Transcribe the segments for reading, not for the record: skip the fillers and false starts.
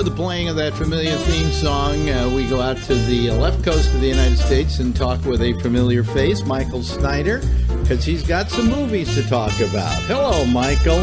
the playing of that familiar theme song, we go out to the left coast of the United States and talk with a familiar face, Michael Snyder, because he's got some movies to talk about. Hello, Michael.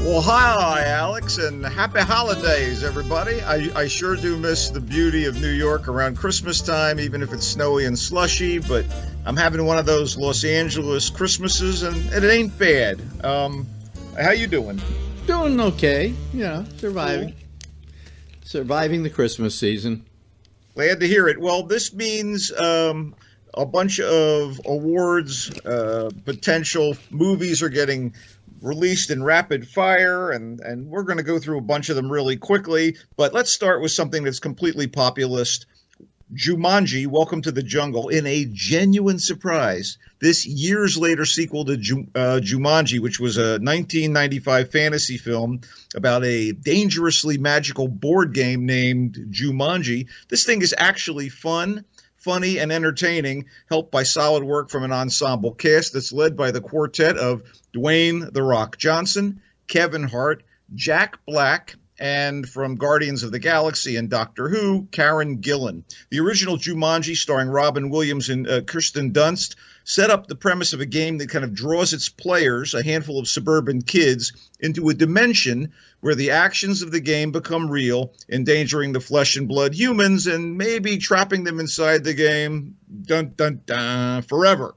Well, hi, Alex, and happy holidays, everybody. I sure do miss the beauty of New York around Christmas time, even if it's snowy and slushy, but I'm having one of those Los Angeles Christmases, and it ain't bad. How you doing? Doing okay, surviving. Cool. Surviving the Christmas season. Glad to hear it. Well, this means a bunch of awards, potential movies are getting released in rapid fire, and we're going to go through a bunch of them really quickly. But let's start with something that's completely populist. Jumanji, Welcome to the Jungle, in a genuine surprise. This years later sequel to Jumanji, which was a 1995 fantasy film about a dangerously magical board game named Jumanji. This thing is actually fun, funny, and entertaining, helped by solid work from an ensemble cast that's led by the quartet of Dwayne "The Rock" Johnson, Kevin Hart, Jack Black, and from Guardians of the Galaxy and Doctor Who, Karen Gillan. The original Jumanji, starring Robin Williams and Kirsten Dunst, set up the premise of a game that kind of draws its players, a handful of suburban kids, into a dimension where the actions of the game become real, endangering the flesh and blood humans and maybe trapping them inside the game, dun dun dun, forever.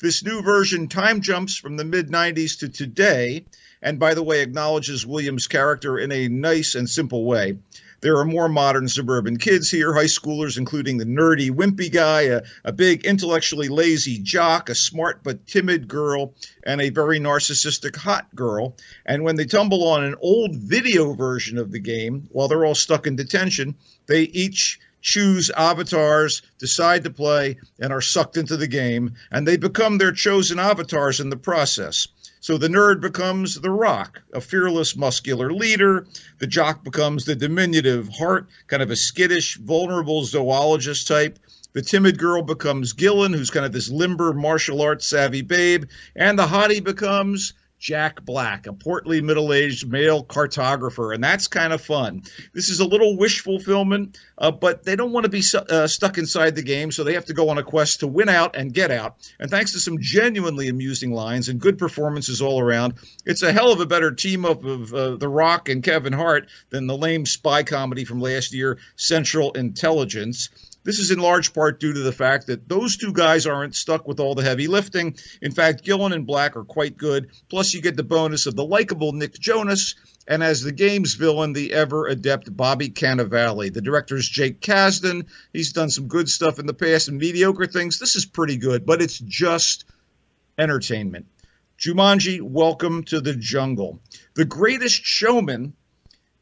This new version time jumps from the mid-90s to today, and by the way, acknowledges Williams' character in a nice and simple way. There are more modern suburban kids here, high schoolers, including the nerdy, wimpy guy, a big, intellectually lazy jock, a smart but timid girl, and a very narcissistic hot girl. And when they tumble on an old video version of the game, while they're all stuck in detention, they each choose avatars, decide to play, and are sucked into the game, and they become their chosen avatars in the process. So the nerd becomes The Rock, a fearless, muscular leader. The jock becomes the diminutive Hart, kind of a skittish, vulnerable zoologist type. The timid girl becomes Gillan, who's kind of this limber, martial arts savvy babe. And the hottie becomes Jack Black, a portly, middle-aged male cartographer, and that's kind of fun. This is a little wish fulfillment, but they don't want to be stuck inside the game, so they have to go on a quest to win out and get out. And thanks to some genuinely amusing lines and good performances all around, it's a hell of a better team-up of The Rock and Kevin Hart than the lame spy comedy from last year, Central Intelligence. This is in large part due to the fact that those two guys aren't stuck with all the heavy lifting. In fact, Gillan and Black are quite good. Plus, you get the bonus of the likable Nick Jonas, and as the game's villain, the ever-adept Bobby Cannavale. The director's Jake Kasdan. He's done some good stuff in the past and mediocre things. This is pretty good, but it's just entertainment. Jumanji, Welcome to the Jungle. The Greatest Showman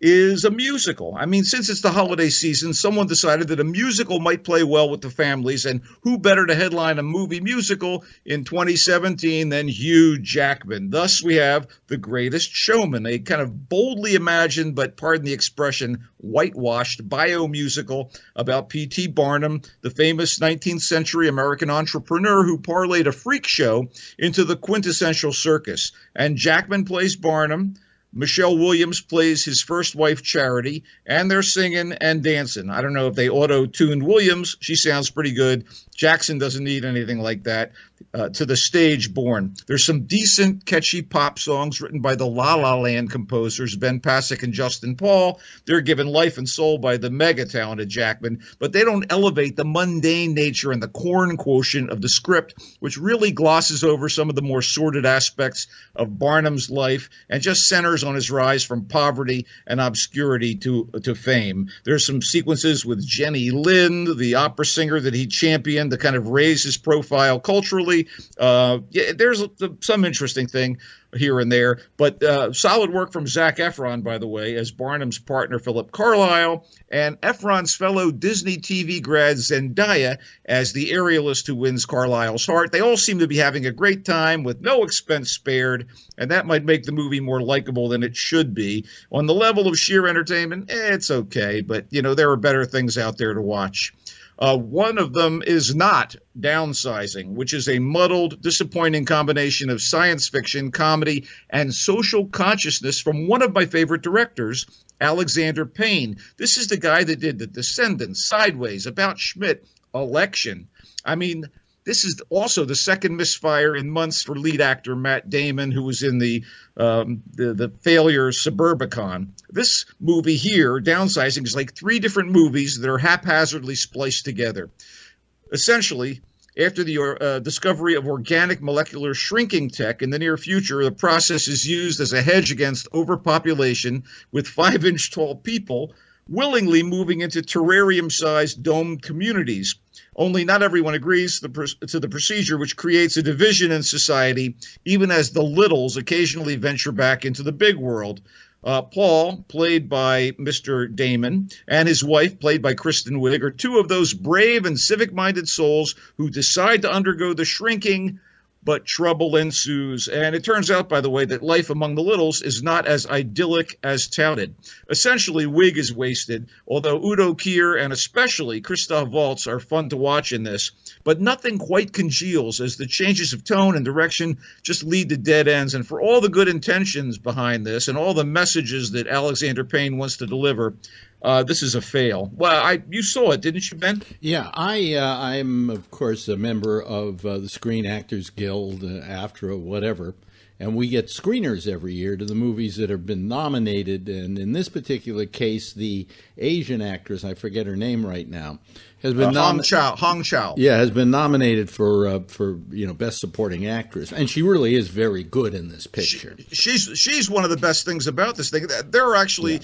is a musical. I mean, since it's the holiday season, someone decided that a musical might play well with the families, and who better to headline a movie musical in 2017 than Hugh Jackman? Thus, we have The Greatest Showman, a kind of boldly imagined, but pardon the expression, whitewashed bio-musical about P.T. Barnum, the famous 19th century American entrepreneur who parlayed a freak show into the quintessential circus. And Jackman plays Barnum. Michelle Williams plays his first wife, Charity, and they're singing and dancing. I don't know if they auto-tuned Williams. She sounds pretty good. Jackson doesn't need anything like that. To the stage born. There's some decent, catchy pop songs written by the La La Land composers, Ben Pasek and Justin Paul. They're given life and soul by the mega-talented Jackman, but they don't elevate the mundane nature and the corn quotient of the script, which really glosses over some of the more sordid aspects of Barnum's life and just centers on his rise from poverty and obscurity to fame. There's some sequences with Jenny Lind, the opera singer that he championed to kind of raise his profile culturally. There's some interesting thing here and there, but solid work from Zac Efron, by the way, as Barnum's partner Philip Carlyle, and Efron's fellow Disney TV grad Zendaya as the aerialist who wins Carlyle's heart. They all seem to be having a great time with no expense spared, and that might make the movie more likable than it should be. On the level of sheer entertainment, it's okay, but, there are better things out there to watch. One of them is not Downsizing, which is a muddled, disappointing combination of science fiction, comedy, and social consciousness from one of my favorite directors, Alexander Payne. This is the guy that did The Descendants, Sideways, About Schmidt, Election. I mean, this is also the second misfire in months for lead actor Matt Damon, who was in the failure Suburbicon. This movie here, Downsizing, is like three different movies that are haphazardly spliced together. Essentially, after the discovery of organic molecular shrinking tech in the near future, the process is used as a hedge against overpopulation, with 5-inch tall people willingly moving into terrarium-sized domed communities. Only not everyone agrees to the procedure, which creates a division in society, even as the littles occasionally venture back into the big world. Paul, played by Mr. Damon, and his wife, played by Kristen Wiig, are two of those brave and civic-minded souls who decide to undergo the shrinking, but trouble ensues. And it turns out, by the way, that life among the littles is not as idyllic as touted. Essentially, Wiig is wasted, although Udo Kier and especially Christoph Waltz are fun to watch in this. But nothing quite congeals, as the changes of tone and direction just lead to dead ends. And for all the good intentions behind this and all the messages that Alexander Payne wants to deliver, this is a fail. Well, you saw it, didn't you, Ben? Yeah, I'm, of course, a member of the Screen Actors Guild, AFTRA, whatever, and we get screeners every year to the movies that have been nominated. And in this particular case, the Asian actress, I forget her name right now, has been Hong Chow. Yeah, has been nominated for Best Supporting Actress, and she really is very good in this picture. She's one of the best things about this thing. There are actually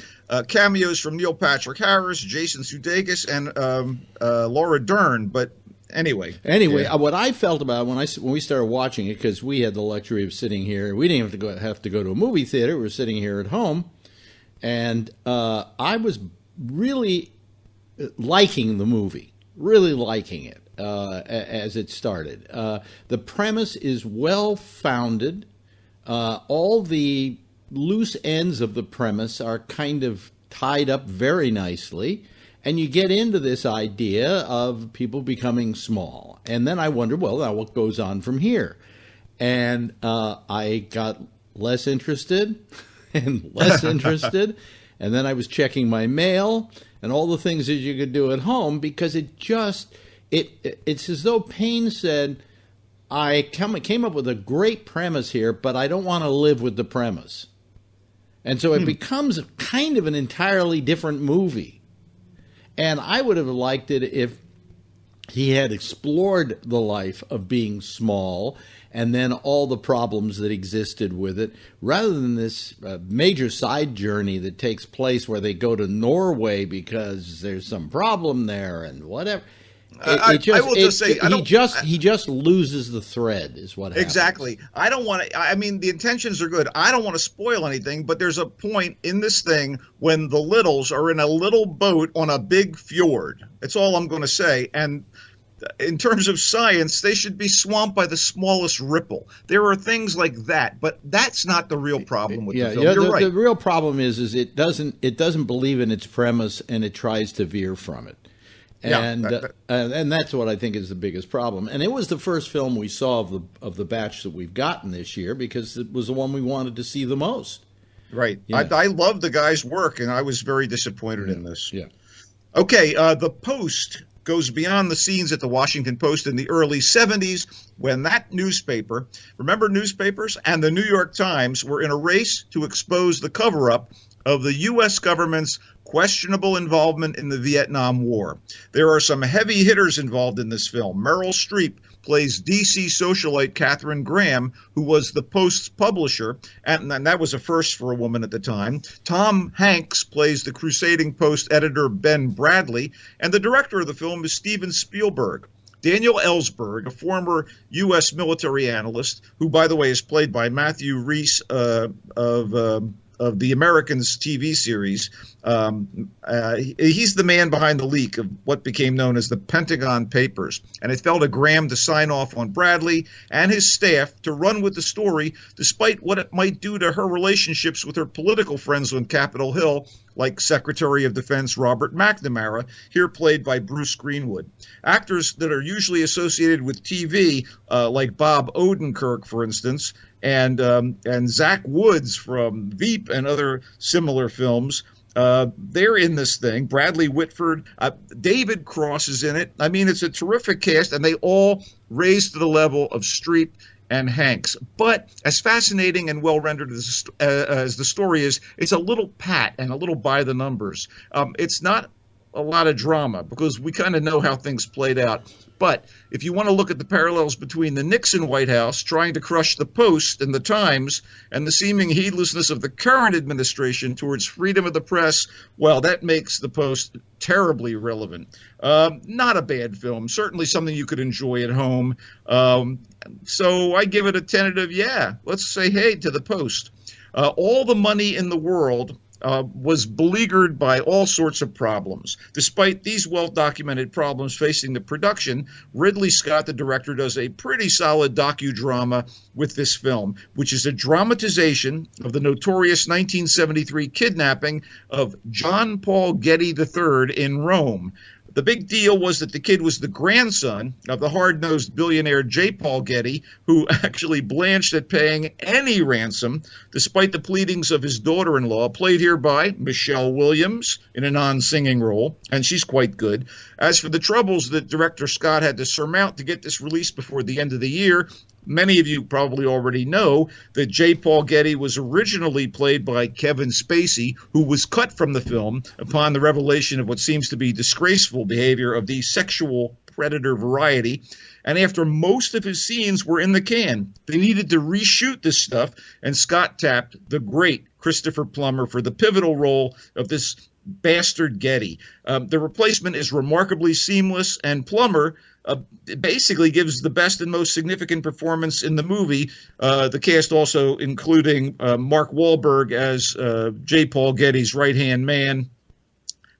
cameos from Neil Patrick Harris, Jason Sudeikis, and Laura Dern. But anyway, what I felt about when we started watching it, because we had the luxury of sitting here, we didn't have to go to a movie theater. We were sitting here at home, and I was really liking the movie, really liking it as it started. The premise is well-founded. All the loose ends of the premise are kind of tied up very nicely, and you get into this idea of people becoming small. And then I wondered, well, now what goes on from here? And I got less interested and less interested, and then I was checking my mail and all the things that you could do at home, because it's as though Payne said, I came up with a great premise here, but I don't want to live with the premise. And so it becomes kind of an entirely different movie. And I would have liked it if he had explored the life of being small and then all the problems that existed with it, rather than this major side journey that takes place where they go to Norway because there's some problem there and whatever. He just loses the thread, is what happens. Exactly. I don't want to. I mean, the intentions are good. I don't want to spoil anything, but there's a point in this thing when the littles are in a little boat on a big fjord. That's all I'm going to say. And in terms of science, they should be swamped by the smallest ripple. There are things like that, but that's not the real problem with the film. You're right. The real problem is it doesn't believe in its premise, and it tries to veer from it. And and that's what I think is the biggest problem. And it was the first film we saw of the batch that we've gotten this year, because it was the one we wanted to see the most. Right. Yeah. I love the guy's work, and I was very disappointed in this. Yeah. Okay. The Post goes beyond the scenes at the Washington Post in the early 70s, when that newspaper, remember newspapers, and the New York Times were in a race to expose the cover-up of the U.S. government's questionable involvement in the Vietnam War. There are some heavy hitters involved in this film. Meryl Streep plays D.C. socialite Katharine Graham, who was the Post's publisher, and that was a first for a woman at the time. Tom Hanks plays the crusading Post editor Ben Bradley, and the director of the film is Steven Spielberg. Daniel Ellsberg, a former U.S. military analyst, who, by the way, is played by Matthew Rhys of the Americans TV series. He's the man behind the leak of what became known as the Pentagon Papers, and it fell to Graham to sign off on Bradley and his staff to run with the story, despite what it might do to her relationships with her political friends on Capitol Hill, like Secretary of Defense Robert McNamara, here played by Bruce Greenwood. Actors that are usually associated with TV, like Bob Odenkirk, for instance, and Zach Woods from Veep and other similar films. They're in this thing. Bradley Whitford, David Cross is in it. I mean, it's a terrific cast, and they all raise to the level of Streep and Hanks. But as fascinating and well rendered as the story is, it's a little pat and a little by the numbers. It's not a lot of drama because we kind of know how things played out. But if you want to look at the parallels between the Nixon White House trying to crush the Post and the Times and the seeming heedlessness of the current administration towards freedom of the press, well, that makes the Post terribly relevant. Not a bad film, certainly something you could enjoy at home. So I give it a tentative, yeah, let's say hey to the Post. All the money in the world was beleaguered by all sorts of problems. Despite these well-documented problems facing the production, Ridley Scott, the director, does a pretty solid docudrama with this film, which is a dramatization of the notorious 1973 kidnapping of John Paul Getty III in Rome. The big deal was that the kid was the grandson of the hard-nosed billionaire J. Paul Getty, who actually blanched at paying any ransom, despite the pleadings of his daughter-in-law, played here by Michelle Williams in a non-singing role, and she's quite good. As for the troubles that director Scott had to surmount to get this released before the end of the year, many of you probably already know that J. Paul Getty was originally played by Kevin Spacey, who was cut from the film upon the revelation of what seems to be disgraceful behavior of the sexual predator variety. And after most of his scenes were in the can, they needed to reshoot this stuff, and Scott tapped the great Christopher Plummer for the pivotal role of this bastard Getty. The replacement is remarkably seamless, and Plummer basically gives the best and most significant performance in the movie. The cast also including Mark Wahlberg as J. Paul Getty's right-hand man.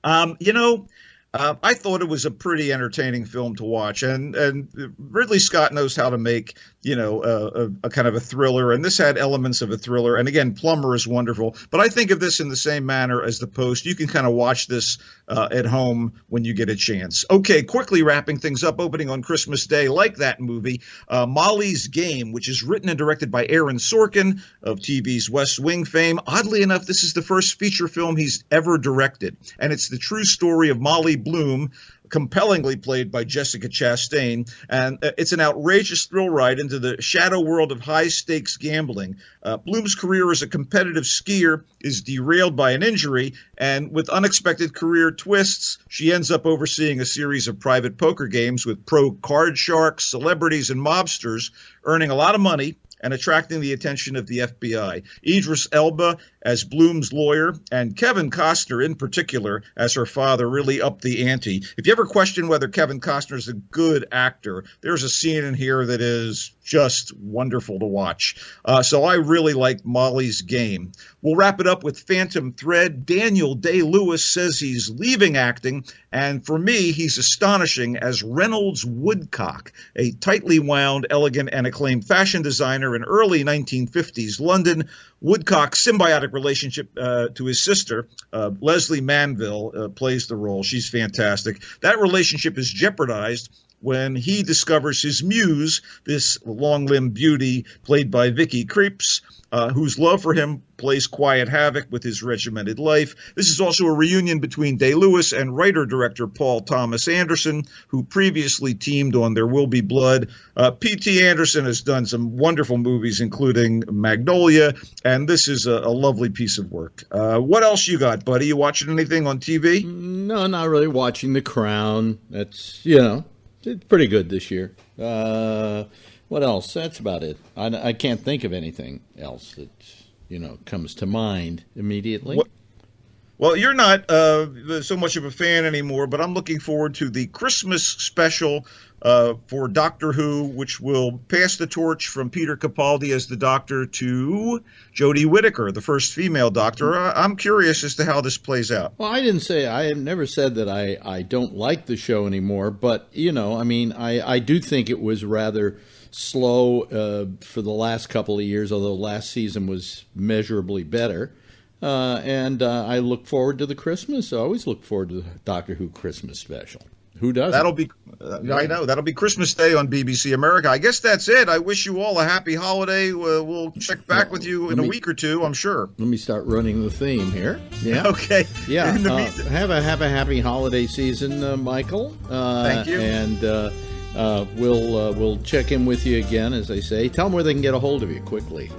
I thought it was a pretty entertaining film to watch, and Ridley Scott knows how to make, a kind of a thriller, and this had elements of a thriller. And again, Plummer is wonderful, but I think of this in the same manner as The Post. You can kind of watch this at home when you get a chance. Okay, quickly wrapping things up, opening on Christmas Day, like that movie, Molly's Game, which is written and directed by Aaron Sorkin of TV's West Wing fame. Oddly enough, this is the first feature film he's ever directed, and it's the true story of Molly Bloom, compellingly played by Jessica Chastain, and it's an outrageous thrill ride into the shadow world of high-stakes gambling. Bloom's career as a competitive skier is derailed by an injury, and with unexpected career twists, she ends up overseeing a series of private poker games with pro card sharks, celebrities, and mobsters, earning a lot of money and attracting the attention of the FBI. Idris Elba as Bloom's lawyer, and Kevin Costner in particular as her father really upped the ante. If you ever question whether Kevin Costner is a good actor, there's a scene in here that is just wonderful to watch. So I really like Molly's Game. We'll wrap it up with Phantom Thread. Daniel Day-Lewis says he's leaving acting, and for me, he's astonishing as Reynolds Woodcock, a tightly wound, elegant, and acclaimed fashion designer in early 1950s London. Woodcock's symbiotic relationship to his sister, Leslie Manville, plays the role. She's fantastic. That relationship is jeopardized when he discovers his muse, this long-limbed beauty played by Vicky Krieps, whose love for him plays quiet havoc with his regimented life. This is also a reunion between Day-Lewis and writer-director Paul Thomas Anderson, who previously teamed on There Will Be Blood. P.T. Anderson has done some wonderful movies, including Magnolia, and this is a lovely piece of work. What else you got, buddy? You watching anything on TV? No, not really. Watching The Crown. That's, it's pretty good this year. What else? That's about it. I can't think of anything else that, comes to mind immediately. Well, you're not so much of a fan anymore, but I'm looking forward to the Christmas special for Doctor Who, which will pass the torch from Peter Capaldi as the Doctor to Jodie Whittaker, the first female Doctor. I'm curious as to how this plays out. Well, I have never said that I don't like the show anymore, but, I do think it was rather slow for the last couple of years, although last season was measurably better. And I look forward to the Christmas. I always look forward to the Doctor Who Christmas special. Who doesn't? That'll be, I know, that'll be Christmas Day on BBC America. I guess that's it. I wish you all a happy holiday. We'll check back with you in a week or two, I'm sure. Let me start running the theme here. Yeah. Okay. Yeah. Have a happy holiday season, Michael. Thank you. And we'll check in with you again, as I say. Tell them where they can get a hold of you quickly.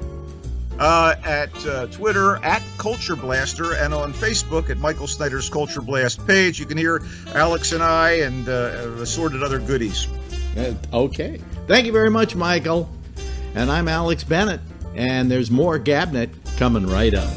At Twitter at Culture Blaster, and on Facebook at Michael Snyder's Culture Blast page. You can hear Alex and I and assorted other goodies. Okay. Thank you very much, Michael. And I'm Alex Bennett, and there's more GABNet coming right up.